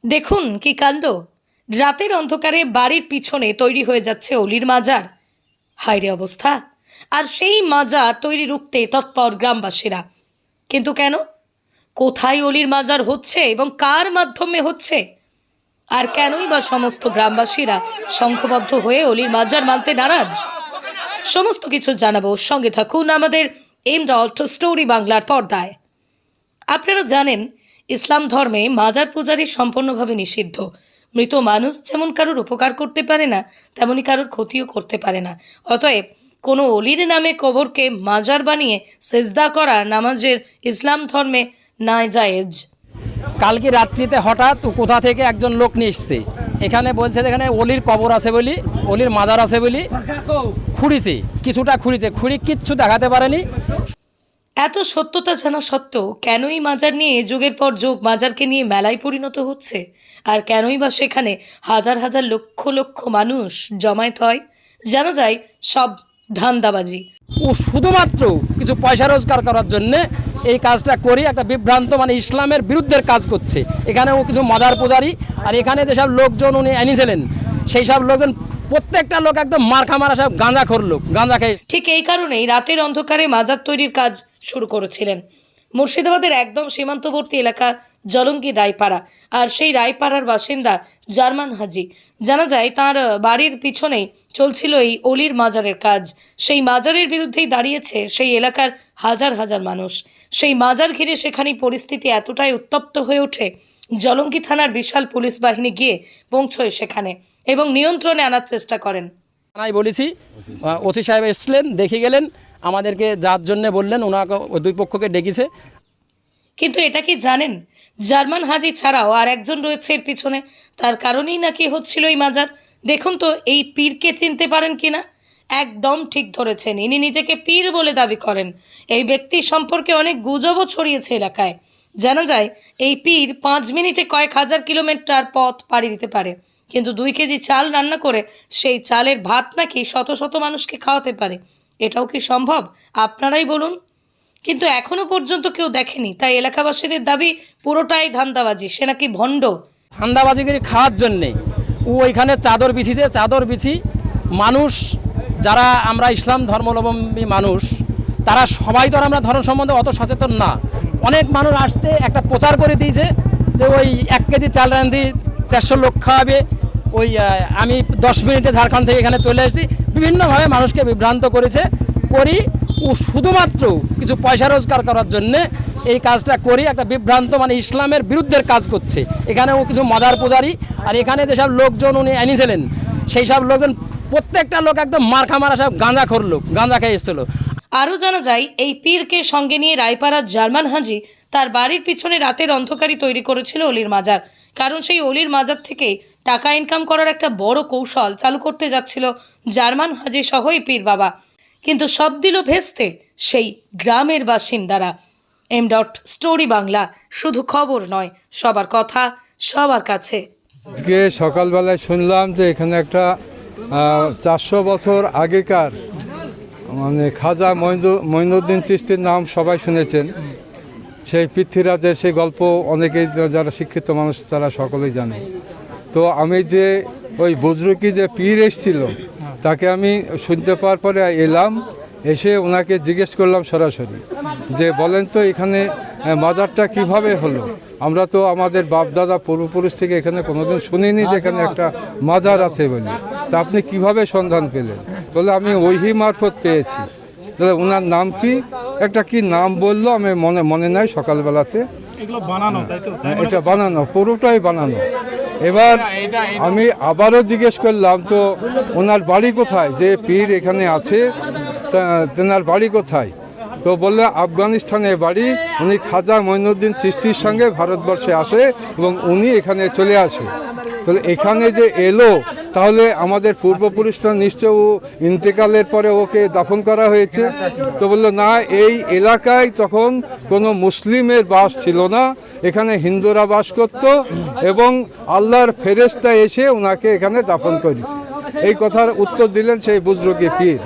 দেখুন কি কাণ্ড। রাতের অন্ধকারে বাড়ির পিছনে তৈরি হয়ে যাচ্ছে অলির মাজার। হায়রে অবস্থা। আর সেই মাজার তৈরি রুখতে তৎপর গ্রামবাসীরা। কিন্তু কেন? কোথায় অলির মাজার হচ্ছে এবং কার মাধ্যমে হচ্ছে? আর কেনই বা সমস্ত গ্রামবাসীরা সংঘবদ্ধ হয়ে অলির মাজার মানতে নারাজ? সমস্ত কিছু জানাবো, সঙ্গে থাকুন আমাদের স্টোরি বাংলার পর্দায়। আপনারা জানেন, ইসলাম ধর্মে মাজার পূজারি সম্পূর্ণভাবে নিষিদ্ধ। মৃত মানুষ যেমন কারোর উপকার করতে পারে না, তেমনি কারোর ক্ষতিও করতে পারে না। অতএব কোনো অলির নামে কবরকে মাজার বানিয়ে সেজদা করা নামাজের ইসলাম ধর্মে নাজায়েজ। কালকে রাত্রিতে হঠাৎ কোথা থেকে একজন লোক নিয়ে এসছে, এখানে বলছে যে এখানে অলির কবর আছে বলি, অলির মাজার আছে বলি খুঁড়িছে, কিছুটা খুঁড়িছে, কিচ্ছু দেখাতে পারেনি। এত সত্যতা জানা সত্ত্বেও কেনই মাজার নিয়ে যুগের পর যুগ মাজারকে নিয়ে মেলায় পরিণত হচ্ছে? আর কেনই বা সেখানে হাজার হাজার লক্ষ লক্ষ মানুষ জমায়েত হয়? জানা যায় সব ধান্দাবাজি। ও শুধুমাত্র কিছু পয়সা রোজগার করার জন্য এই কাজটা করে একটা বিভ্রান্ত ইসলামের বিরুদ্ধের কাজ করছে। এখানে ও কিছু মাজার পূজারি, আর এখানে যেসব লোকজন উনি এনেছিলেন সেই সব লোকজন প্রত্যেকটা লোক একদম মার্কা মারা, সব গাঁজাখোর লোক, গাঁজা খেয়ে। ঠিক এই কারণেই রাতের অন্ধকারে মাজার তৈরির কাজ শুরু করেছিলেন মুর্শিদাবাদের একদম সীমান্তবর্তী এলাকা জলঙ্গি রায়পাড়া। আর সেই রায়পাড়ার বাসিন্দা জার্মান হাজি। জানা যায় তার বাড়ির পিছনেই চলছিল এই অলির মাজারের কাজ। সেই মাজারের বিরুদ্ধেই দাঁড়িয়েছে সেই এলাকার হাজার হাজার মানুষ। সেই মাজার ঘিরে সেখানে পরিস্থিতি এতটাই উত্তপ্ত হয়ে ওঠে, জলঙ্গি থানার বিশাল পুলিশ বাহিনী গিয়ে পৌঁছয় সেখানে এবং নিয়ন্ত্রণে আনার চেষ্টা করেন। থানায় বলেছি, ওসি সাহেব এসছিলেন, দেখে গেলেন, আমাদেরকে যার জন্য বললেন ওনাকে ওই দুই পক্ষকে ডেকেছে। কিন্তু এটা কি জানেন, জার্মান হাজি ছাড়াও আর একজন রয়েছে এর পিছনে। তার কারণেই নাকি হচ্ছিল এই মাজার। দেখুন তো এই পীরকে চিনতে পারেন কিনা? একদম ঠিক ধরেছেন, ইনি নিজেকে পীর বলে দাবি করেন। এই ব্যক্তি সম্পর্কে অনেক গুজবও ছড়িয়েছে এলাকায়। জানা যায় এই পীর 5 মিনিটে কয়েক হাজার কিলোমিটার পথ পাড়ি দিতে পারে, কিন্তু 2 কেজি চাল রান্না করে সেই চালের ভাত নাকি শত শত মানুষকে খাওয়াতে পারে। এটাও কি সম্ভব? আপনারাই বলুন। কিন্তু এখনো পর্যন্ত কেউ দেখেনি, তাই এলাকাবাসীদের দাবি পুরোটাই ধান্দাবাজি, সে নাকি ভণ্ড। ধান্দাবাজি করে খাওয়ার জন্যে ও ওইখানে চাদর বিছিয়েছে, চাদর বিছি মানুষ যারা আমরা ইসলাম ধর্মাবলম্বী মানুষ, তারা সবাই তো আর আমরা ধর্ম সম্বন্ধে অত সচেতন না। অনেক মানুষ আসছে, একটা প্রচার করে দিয়েছে যে ওই 1 কেজি চাল রান্ধি 400 লোক খাওয়াবে। ওই আমি 10 মিনিটে ঝাড়খণ্ড থেকে এখানে চলে এসেছি, বিভিন্নভাবে মানুষকে বিভ্রান্ত করেছে। করি ও শুধুমাত্র কিছু পয়সা রোজগার করার জন্যে এই কাজটা করি একটা বিভ্রান্ত ইসলামের বিরুদ্ধের কাজ করছে। এখানে ও কিছু মাজার পূজারি, আর এখানে যেসব লোকজন উনি এনেছিলেন সেই সব লোকজন প্রত্যেকটা লোক একদম মার্কা মারা, সব গাঁজাখোর লোক, গাঁজা খেয়ে এসেছিল। আরও জানা যায় এই পীরকে সঙ্গে নিয়ে রায়পাড়ার জার্মান হাজি তার বাড়ির পিছনে রাতের অন্ধকারই তৈরি করেছিল অলির মাজার। কারণ সেই অলির মাজার থেকে টাকা ইনকাম করার একটা বড় কৌশল চালু করতে যাচ্ছিল জার্মান হাজি সহ এই পীর বাবা। কিন্তু সব দিল ভেস্তে সেই গ্রামের বাসিন্দারা। স্টোরি বাংলা, শুধু খবর নয়, সবার কথা সবার কাছে। আজকে সকালবেলায় শুনলাম যে এখানে একটা 400 বছর আগেকার খাজা মঈনুদ্দিন চিশতির নাম সবাই শুনেছেন। সেই পৃথ্বীরাজের সেই গল্প অনেকেই যারা শিক্ষিত মানুষ তারা সকলেই জানে। তো আমি যে ওই বুজরুকি যে পীর এসেছিল তাকে আমি শুনতে পাওয়ার পরে এলাম, এসে ওনাকে জিজ্ঞেস করলাম সরাসরি যে বলেন তো এখানে মাজারটা কিভাবে হলো? আমরা তো আমাদের বাপদাদা পূর্বপুরুষ থেকে এখানে কোনোদিন শুনিনি যে এখানে একটা মাজার আছে বলে। তা আপনি কিভাবে সন্ধান পেলেন? বলে আমি ওহি মারফত পেয়েছি। তাহলে ওনার নাম কি? একটা কি নাম বললো, আমি মনে নাই সকালবেলাতে। এটা বানানো, পুরোটাই বানানো। এবার আমি আবারও জিজ্ঞেস করলাম তো ওনার বাড়ি কোথায়, যে পীর এখানে আছে তেনার বাড়ি কোথায়? তো বললে আফগানিস্তানে বাড়ি। উনি খাজা মঈনুদ্দিন চিশতির সঙ্গে ভারতবর্ষে আসে এবং উনি এখানে চলে আসে। তাহলে এখানে যে এলো, তাহলে আমাদের পূর্বপুরুষরা নিশ্চয় ইন্তেকালের পরে ওকে দাফন করা হয়েছে। তো বললো না, এই এলাকায় তখন কোনো মুসলিমের বাস ছিল না, এখানে হিন্দুরা বাস করত এবং আল্লাহর ফেরেশতা এসে ওনাকে এখানে দাফন করেছে। এই কথার উত্তর দিলেন সেই বুজরুকি পীর।